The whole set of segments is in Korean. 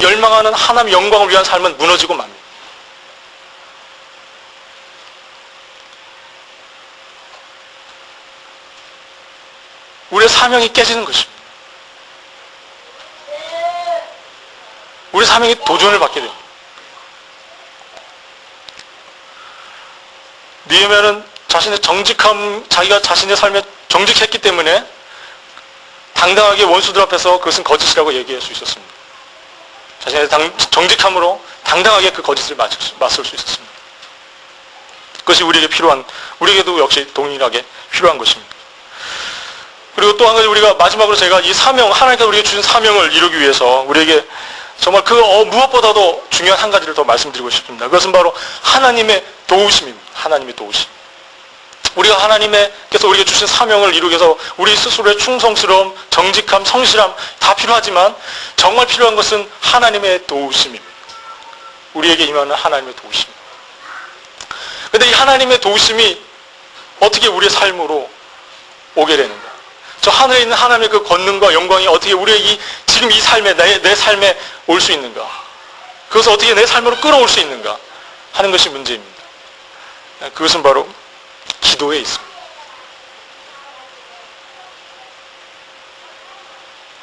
열망하는 하나님의 영광을 위한 삶은 무너지고 맙니다. 우리의 사명이 깨지는 것입니다. 우리 사명이 도전을 받게 됩니다. 느헤미야는 자신의 정직함, 자기가 자신의 삶에 정직했기 때문에 당당하게 원수들 앞에서 그것은 거짓이라고 얘기할 수 있었습니다. 자신의 정직함으로 당당하게 그 거짓을 맞설 수 있었습니다. 그것이 우리에게 필요한, 우리에게도 역시 동일하게 필요한 것입니다. 그리고 또 한 가지 우리가 마지막으로 제가 이 사명, 하나님께서 우리에게 주신 사명을 이루기 위해서 우리에게 정말 그 무엇보다도 중요한 한 가지를 더 말씀드리고 싶습니다. 그것은 바로 하나님의 도우심입니다. 하나님의 도우심. 우리가 하나님께서 우리에게 주신 사명을 이루기 위해서 우리 스스로의 충성스러움, 정직함, 성실함 다 필요하지만 정말 필요한 것은 하나님의 도우심입니다. 우리에게 임하는 하나님의 도우심. 그런데 이 하나님의 도우심이 어떻게 우리의 삶으로 오게 되는가? 저 하늘에 있는 하나님의 그 권능과 영광이 어떻게 우리의 지금 이 삶에, 내 삶에 올 수 있는가? 그것을 어떻게 내 삶으로 끌어올 수 있는가? 하는 것이 문제입니다. 그것은 바로 기도에 있습니다.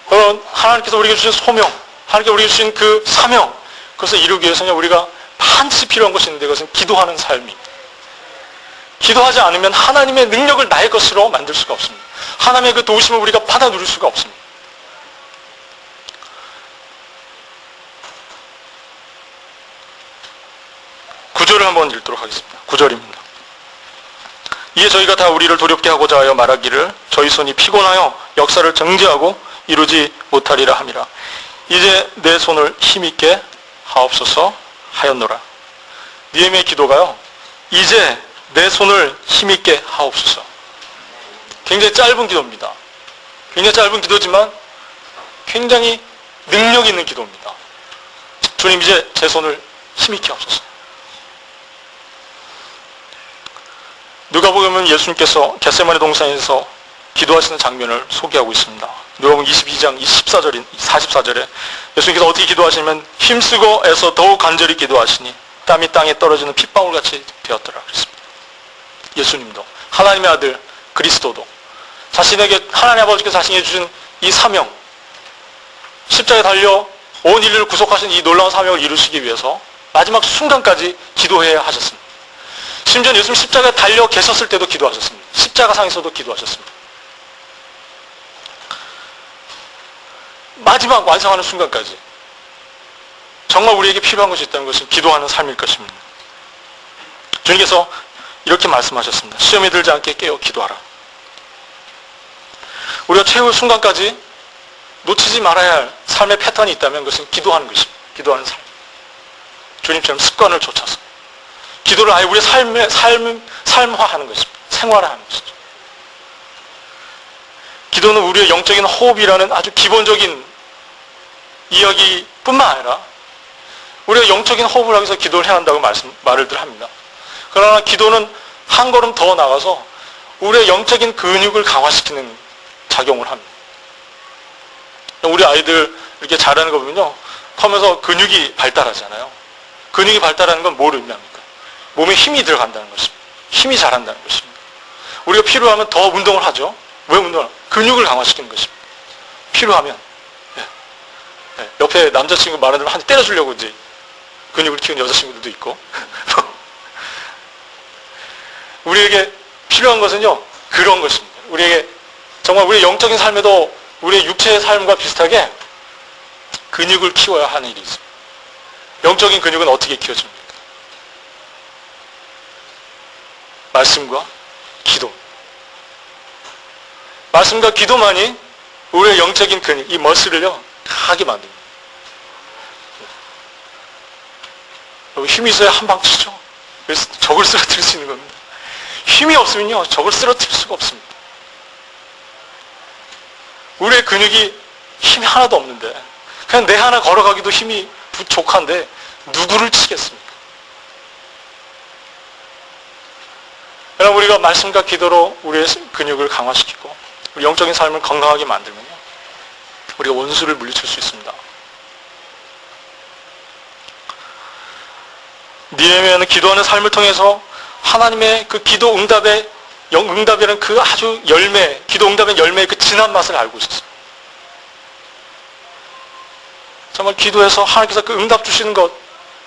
그럼 하나님께서 우리에게 주신 소명, 하나님께서 우리에게 주신 그 사명, 그것을 이루기 위해서는 우리가 반드시 필요한 것이 있는데 그것은 기도하는 삶입니다. 기도하지 않으면 하나님의 능력을 나의 것으로 만들 수가 없습니다. 하나님의 그 도우심을 우리가 받아 누릴 수가 없습니다. 구절을 한번 읽도록 하겠습니다. 9절입니다. 이에 저희가 다 우리를 도렵게 하고자 하여 말하기를 저희 손이 피곤하여 역사를 정죄하고 이루지 못하리라 함이라. 이제 내 손을 힘있게 하옵소서 하였노라. 느헤미야의 기도가요, 이제 내 손을 힘있게 하옵소서. 굉장히 짧은 기도입니다. 굉장히 짧은 기도지만 굉장히 능력 있는 기도입니다. 주님, 이제 제 손을 힘있게 하옵소서. 누가복음은 예수님께서 겟세마네 동산에서 기도하시는 장면을 소개하고 있습니다. 누가복음 22장 44절에 예수님께서 어떻게 기도하시냐면 힘쓰고 애써 더욱 간절히 기도하시니 땀이 땅에 떨어지는 핏방울같이 되었더라 그랬습니다. 예수님도, 하나님의 아들 그리스도도 자신에게 하나님 아버지께서 자신에게 주신 이 사명, 십자가에 달려 온 인류를 구속하신 이 놀라운 사명을 이루시기 위해서 마지막 순간까지 기도해야 하셨습니다. 심지어 예수님 십자가에 달려 계셨을 때도 기도하셨습니다. 십자가상에서도 기도하셨습니다. 마지막 완성하는 순간까지 정말 우리에게 필요한 것이 있다는 것은 기도하는 삶일 것입니다. 주님께서 이렇게 말씀하셨습니다. 시험에 들지 않게 깨어 기도하라. 우리가 최후의 순간까지 놓치지 말아야 할 삶의 패턴이 있다면 그것은 기도하는 것입니다. 기도하는 삶. 주님처럼 습관을 쫓아서 기도를 아예 우리의 삶화하는 것입니다. 생활화하는 것이죠. 기도는 우리의 영적인 호흡이라는 아주 기본적인 이야기뿐만 아니라 우리가 영적인 호흡을 하기 위해서 기도를 해야 한다고 말을 합니다. 그러나 기도는 한 걸음 더 나가서 우리의 영적인 근육을 강화시키는 작용을 합니다. 우리 아이들 이렇게 자라는 거 보면요, 커면서 근육이 발달하잖아요. 근육이 발달하는 건 뭘 의미합니까? 몸에 힘이 들어간다는 것입니다. 힘이 자란다는 것입니다. 우리가 필요하면 더 운동을 하죠. 왜 운동을? 근육을 강화시키는 것입니다. 필요하면. 옆에 남자친구 말하는 한 대 때려주려고 이제 근육을 키우는 여자친구들도 있고. 우리에게 필요한 것은요, 그런 것입니다. 우리에게 정말 우리의 영적인 삶에도 우리의 육체의 삶과 비슷하게 근육을 키워야 하는 일이 있습니다. 영적인 근육은 어떻게 키워집니까? 말씀과 기도. 말씀과 기도만이 우리의 영적인 근육, 이 머슬을요, 하게 만듭니다. 힘이 있어야 한 방 치죠. 그래서 적을 쓰러뜨릴 수 있는 겁니다. 힘이 없으면요, 적을 쓰러뜨릴 수가 없습니다. 우리의 근육이 힘이 하나도 없는데 그냥 내 하나 걸어가기도 힘이 부족한데 누구를 치겠습니까? 여러분, 우리가 말씀과 기도로 우리의 근육을 강화시키고 우리 영적인 삶을 건강하게 만들면요, 우리가 원수를 물리칠 수 있습니다. 느헤미야는 기도하는 삶을 통해서 하나님의 그 기도 응답이라는 그 아주 기도 응답의 열매의 그 진한 맛을 알고 있었어요. 정말 기도해서 하나님께서 그 응답 주시는 것,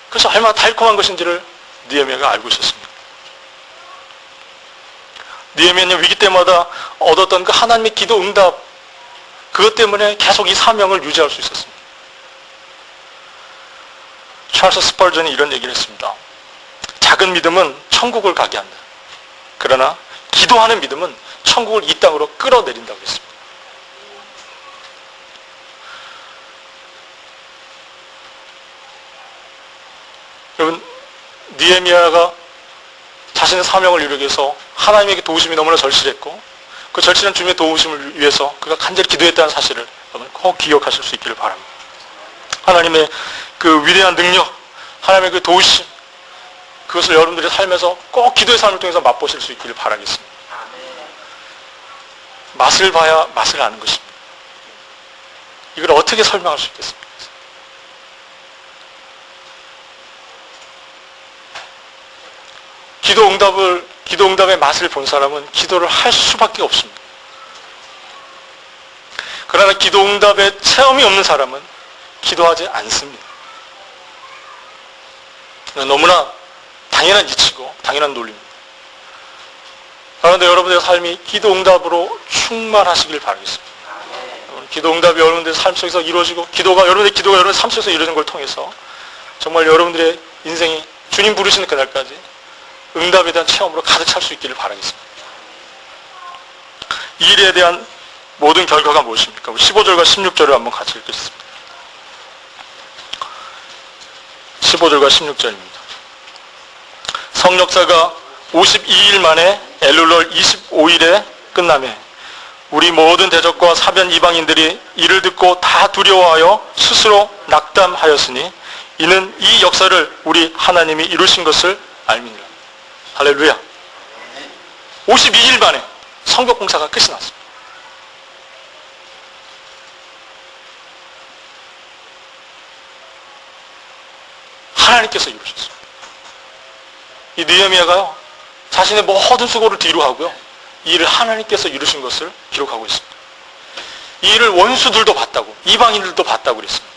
그것이 얼마나 달콤한 것인지를 느헤미야가 알고 있었습니다. 느헤미야는 위기 때마다 얻었던 그 하나님의 기도 응답, 그것 때문에 계속 이 사명을 유지할 수 있었습니다. 찰스 스펄전이 이런 얘기를 했습니다. 작은 믿음은 천국을 가게 한다. 그러나 기도하는 믿음은 천국을 이 땅으로 끌어내린다고 했습니다. 여러분, 느헤미야가 자신의 사명을 이루기 위해서 하나님에게 도우심이 너무나 절실했고 그 절실한 주님의 도우심을 위해서 그가 간절히 기도했다는 사실을 여러분 꼭 기억하실 수 있기를 바랍니다. 하나님의 그 위대한 능력, 하나님의 그 도우심, 그것을 여러분들의 삶에서 꼭 기도의 삶을 통해서 맛보실 수 있기를 바라겠습니다. 맛을 봐야 맛을 아는 것입니다. 이걸 어떻게 설명할 수 있겠습니까? 기도 응답의 맛을 본 사람은 기도를 할 수밖에 없습니다. 그러나 기도 응답의 체험이 없는 사람은 기도하지 않습니다. 너무나 당연한 이치고 당연한 논리입니다. 그런데 여러분들의 삶이 기도 응답으로 충만하시길 바라겠습니다. 기도 응답이 여러분들의 삶 속에서 이루어지고 여러분들의 기도가 여러분의 삶 속에서 이루어지는 걸 통해서 정말 여러분들의 인생이 주님 부르시는 그날까지 응답에 대한 체험으로 가득 찰 수 있기를 바라겠습니다. 이 일에 대한 모든 결과가 무엇입니까? 15절과 16절을 한번 같이 읽겠습니다. 15절과 16절입니다. 성역사가 52일 만에 엘룰월 25일에 끝나매 우리 모든 대적과 사변 이방인들이 이를 듣고 다 두려워하여 스스로 낙담하였으니 이는 이 역사를 우리 하나님이 이루신 것을 알미니라. 할렐루야. 52일 만에 성벽 공사가 끝이 났습니다. 하나님께서 이루셨습니다. 이 느헤미야가요, 자신의 모든 수고를 뒤로 하고요, 이 일을 하나님께서 이루신 것을 기록하고 있습니다. 이 일을 원수들도 봤다고, 이방인들도 봤다고 그랬습니다.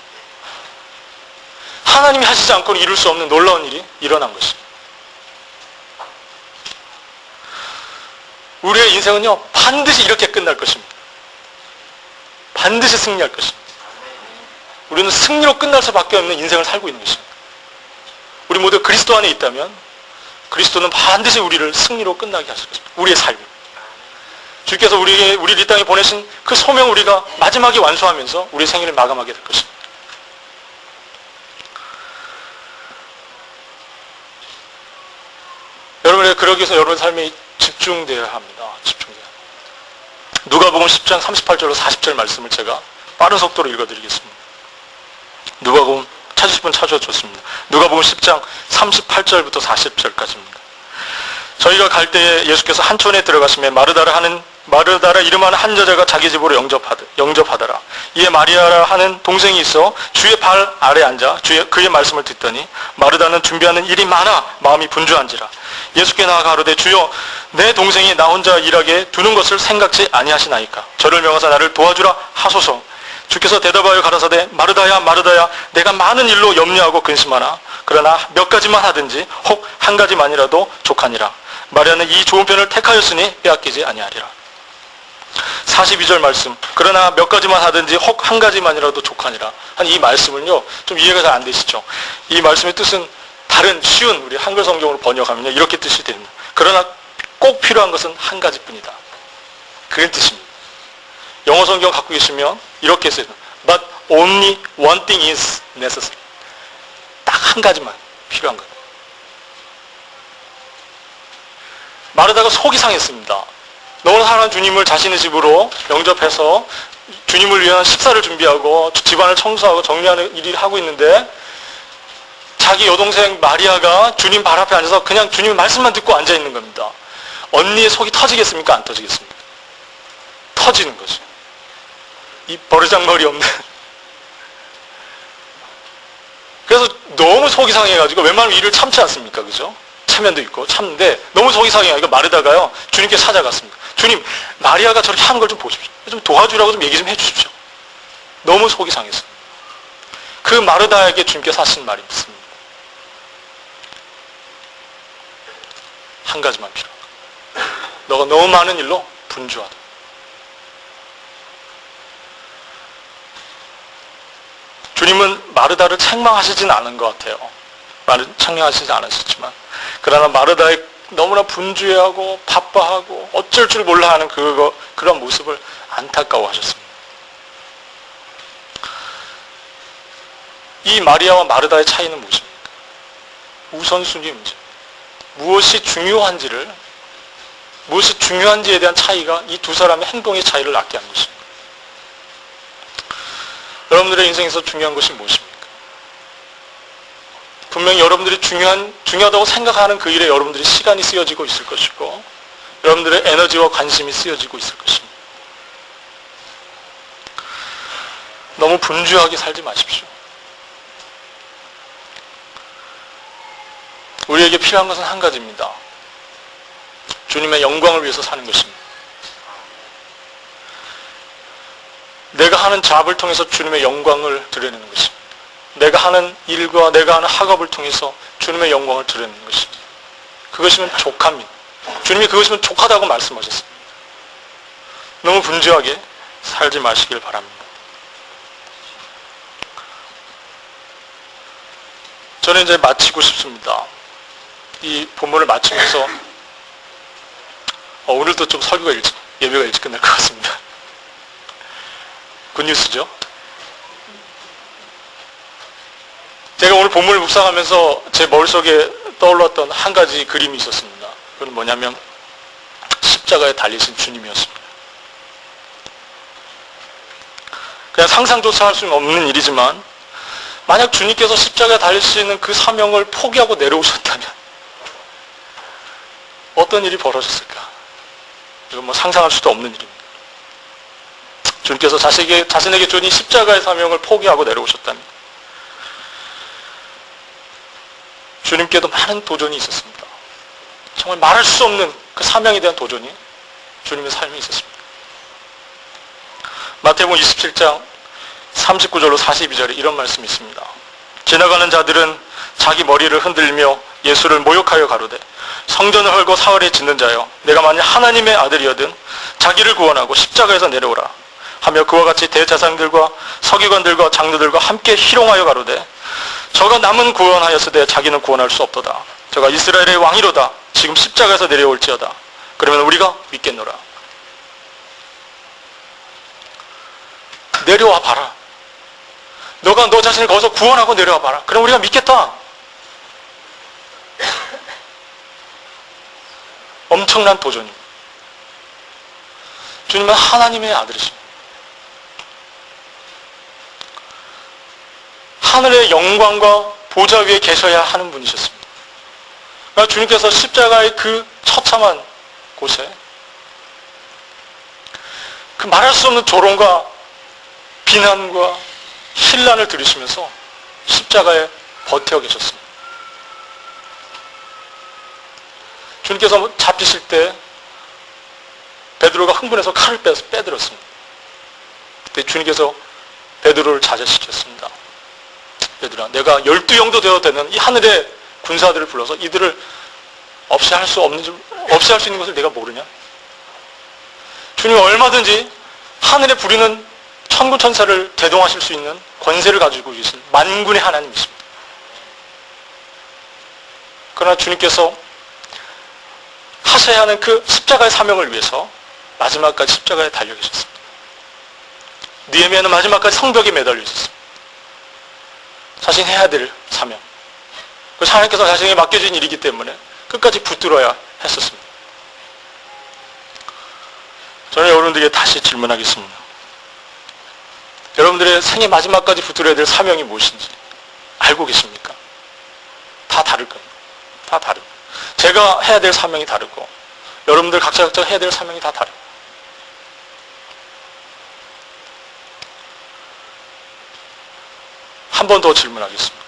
하나님이 하시지 않고는 이룰 수 없는 놀라운 일이 일어난 것입니다. 우리의 인생은요, 반드시 이렇게 끝날 것입니다. 반드시 승리할 것입니다. 우리는 승리로 끝날 수밖에 없는 인생을 살고 있는 것입니다. 우리 모두 그리스도 안에 있다면 그리스도는 반드시 우리를 승리로 끝나게 하실 것입니다. 우리의 삶이. 주께서 우리를 이 땅에 보내신 그 소명을 우리가 마지막에 완수하면서 우리의 생일을 마감하게 될 것입니다. 여러분의 그러기 위해서 여러분의 삶이 집중되어야 합니다. 집중되어야 합니다. 누가복음 10장 38절로 40절 말씀을 제가 빠른 속도로 읽어드리겠습니다. 누가복음 찾으실 분 찾아도 좋습니다. 누가복음 10장 38절부터 40절까지입니다. 저희가 갈 때에 예수께서 한촌에 들어가시며 마르다라 이름하는 한 여자가 자기 집으로 영접하더라. 이에 마리아라 하는 동생이 있어 주의 발 아래 앉아 그의 말씀을 듣더니 마르다는 준비하는 일이 많아 마음이 분주한지라. 예수께 나아가 가로되 주여 내 동생이 나 혼자 일하게 두는 것을 생각지 아니하시나이까. 저를 명하사 나를 도와주라 하소서. 주께서 대답하여 가라사대 마르다야 마르다야 내가 많은 일로 염려하고 근심하나 그러나 몇 가지만 하든지 혹 한 가지만이라도 족하니라. 마리아는 이 좋은 편을 택하였으니 빼앗기지 아니하리라. 42절 말씀. 그러나 몇 가지만 하든지 혹 한 가지만이라도 족하니라. 한 이 말씀은요 좀 이해가 잘 안 되시죠? 이 말씀의 뜻은 다른 쉬운 우리 한글 성경으로 번역하면요 이렇게 뜻이 됩니다. 그러나 꼭 필요한 것은 한 가지뿐이다. 그런 뜻입니다. 영어 성경 갖고 계시면 이렇게 써요. But only one thing is necessary. 딱 한 가지만 필요한 것. 마르다가 속이 상했습니다. 너무나 사랑하는 주님을 자신의 집으로 영접해서 주님을 위한 식사를 준비하고 집안을 청소하고 정리하는 일을 하고 있는데 자기 여동생 마리아가 주님 발 앞에 앉아서 그냥 주님의 말씀만 듣고 앉아있는 겁니다. 언니의 속이 터지겠습니까? 안 터지겠습니까? 터지는 거죠. 이 버르장머리 없는. 그래서 너무 속이 상해가지고 웬만하면 일을 참지 않습니까? 그죠? 체면도 있고 참는데 너무 속이 상해가지고 마르다가요 주님께 찾아갔습니다. 주님, 마리아가 저렇게 하는 걸 좀 보십시오. 좀 도와주라고 좀 얘기 좀 해주십시오. 너무 속이 상했어요. 그 마르다에게 주님께서 하신 말이 있습니다. 한 가지만 필요하다. 너가 너무 많은 일로 분주하다. 주님은 마르다를 책망하시진 않은 것 같아요. 책망하시지 않으셨지만 그러나 마르다의 너무나 분주해하고 바빠하고 어쩔 줄 몰라 하는 그런 모습을 안타까워하셨습니다. 이 마리아와 마르다의 차이는 무엇입니까? 우선순위의 문제. 무엇이 중요한지에 대한 차이가 이 두 사람의 행동의 차이를 낳게 한 것입니다. 여러분들의 인생에서 중요한 것이 무엇입니까? 분명히 여러분들이 중요하다고 생각하는 그 일에 여러분들이 시간이 쓰여지고 있을 것이고 여러분들의 에너지와 관심이 쓰여지고 있을 것입니다. 너무 분주하게 살지 마십시오. 우리에게 필요한 것은 한 가지입니다. 주님의 영광을 위해서 사는 것입니다. 내가 하는 잡을 통해서 주님의 영광을 드러내는 것입니다. 내가 하는 일과 내가 하는 학업을 통해서 주님의 영광을 드러내는 것입니다. 그것이면 족합니다. 주님이 그것이면 족하다고 말씀하셨습니다. 너무 분주하게 살지 마시길 바랍니다. 저는 이제 마치고 싶습니다. 이 본문을 마치면서 오늘도 좀 설교가 예배가 일찍 끝날 것 같습니다. 굿뉴스죠. 제가 오늘 본문을 묵상하면서 제 머릿속에 떠올랐던 한 가지 그림이 있었습니다. 그건 뭐냐면 십자가에 달리신 주님이었습니다. 그냥 상상조차 할 수는 없는 일이지만 만약 주님께서 십자가에 달리시는 그 사명을 포기하고 내려오셨다면 어떤 일이 벌어졌을까? 이건 뭐 상상할 수도 없는 일입니다. 주님께서 자신에게 주니 십자가의 사명을 포기하고 내려오셨다면 주님께도 많은 도전이 있었습니다. 정말 말할 수 없는 그 사명에 대한 도전이 주님의 삶에 있었습니다. 마태복음 27장 39절로 42절에 이런 말씀이 있습니다. 지나가는 자들은 자기 머리를 흔들며 예수를 모욕하여 가로되 성전을 헐고 사흘에 짓는 자여 내가 만일 하나님의 아들이어든 자기를 구원하고 십자가에서 내려오라 하며 그와 같이 대제사장들과 서기관들과 장로들과 함께 희롱하여 가로되 저가 남은 구원하였으되 자기는 구원할 수 없도다. 저가 이스라엘의 왕이로다. 지금 십자가에서 내려올지어다. 그러면 우리가 믿겠노라. 내려와 봐라. 너가 너 자신을 거기서 구원하고 내려와 봐라. 그럼 우리가 믿겠다. 엄청난 도전입니다. 주님은 하나님의 아들이십니다. 하늘의 영광과 보좌 위에 계셔야 하는 분이셨습니다. 그러니까 주님께서 십자가의 그 처참한 곳에 그 말할 수 없는 조롱과 비난과 신란을 들으시면서 십자가에 버텨 계셨습니다. 주님께서 잡히실 때 베드로가 흥분해서 칼을 빼들었습니다. 그때 주님께서 베드로를 자제시켰습니다. 베드로야, 내가 12영도 되어도 되는 이 하늘의 군사들을 불러서 이들을 없이 할 수 있는 것을 내가 모르냐? 주님은 얼마든지 하늘에 부리는 천군천사를 대동하실 수 있는 권세를 가지고 계신 만군의 하나님이십니다. 그러나 주님께서 하셔야 하는 그 십자가의 사명을 위해서 마지막까지 십자가에 달려 계셨습니다. 느헤미야는 마지막까지 성벽에 매달려 있었습니다. 자신이 해야 될 사명. 그래서 하나님께서 자신에게 맡겨진 일이기 때문에 끝까지 붙들어야 했었습니다. 저는 여러분들에게 다시 질문하겠습니다. 여러분들의 생애 마지막까지 붙들어야 될 사명이 무엇인지 알고 계십니까? 다 다를 겁니다. 다 다릅니다. 제가 해야 될 사명이 다르고 여러분들 각자 해야 될 사명이 다 다릅니다. 한 번 더 질문하겠습니다.